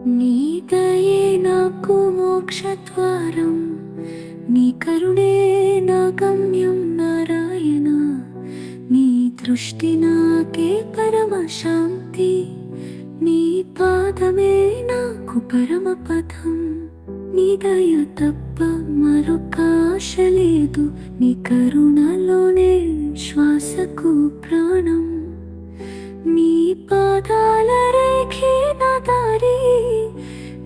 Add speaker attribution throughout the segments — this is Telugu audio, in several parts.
Speaker 1: నీ దయే నాకు మోక్షద్వారం, నీ కరుణే నా గమ్యం నారాయణ. నీ దృష్టి నాకే పరమ శాంతి, నీ పాదమే నాకు పరమ పదం. నీ దయ తప్ప మరొక ఆశ లేదు, నీ కరుణలోనే శ్వాసకు ప్రాణం. నీ పాదాల రేఖే నా దారి,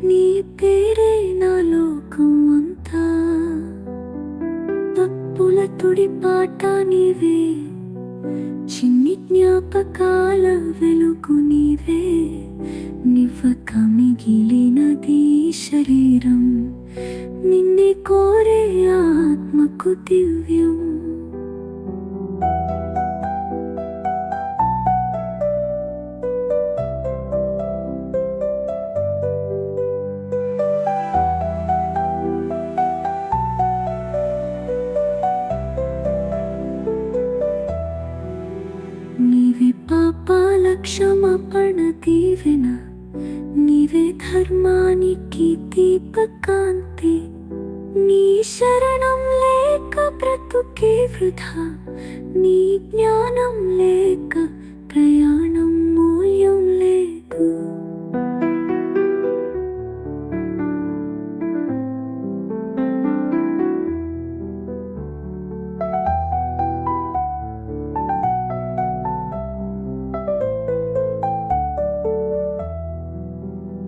Speaker 1: నీ పేరే నా లోకం అంతా. తప్పుల తుడి పాట నీవే, చిన్ని జ్ఞాపకాల వెలుగు నీవే. నివ్వక మిగిలినది శరీరం, నిన్నే కోరే ఆత్మకు దివ్యం. నీవే పాపాల క్షమాపణ దీవెన, నీవే ధర్మానికి దీపకాంతి. నీ శరణం లేక బ్రతుకే వృధా, నీ జ్ఞానం లేక ప్రయాణం మూల్యం లేదు.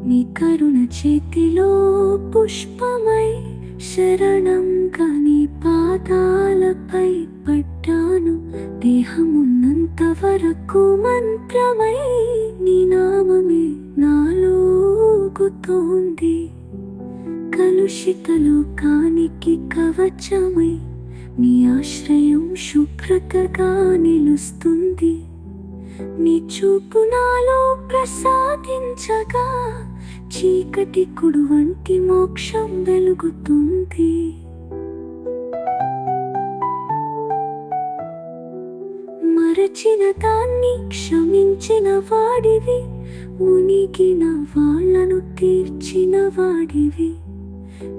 Speaker 1: నీ కరుణ చేతిలో పుష్పమై శరణంగా నీ పాదాలపై పడ్డాను. దేహమున్నంత వరకు మంత్రమై నీ నామమే నాలోగుతోంది. కలుషిత లోకానికి కవచమై నీ ఆశ్రయం శుభ్రతగా నిలుస్తుంది. నీ చూపు నాలో ప్రసాదించగా చీకటి కుడు వంటి మోక్షం వెలుగుతుంది. మరచిన దాన్ని క్షమించిన వాడివి, మునిగిన వాళ్ళను తీర్చిన వాడివి.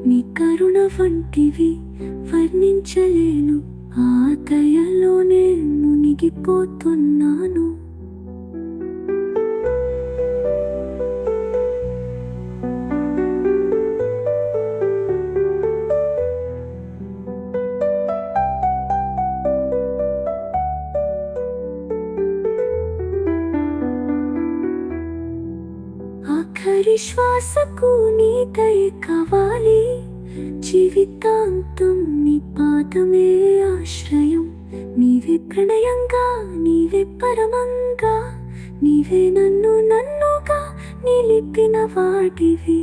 Speaker 1: నీ కరుణ వంటివి వర్ణించలేను, ఆ దయలోనే మునిగిపోతున్నాను. ఆఖరి శ్వాసకు నీ దయ కావాలి, జీవితాంతం నీ పాదమే ఆశ్రయం. నీవే ప్రణయంగా, నీవే పరమంగా, నీవే నన్నుగా నిలిపిన వాడివి.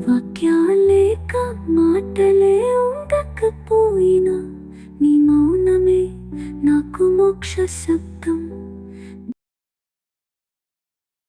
Speaker 1: వాక్యాలేక మాటలే ఉండకపోయినా నీ మౌనమే నాకు మోక్ష శబ్దం.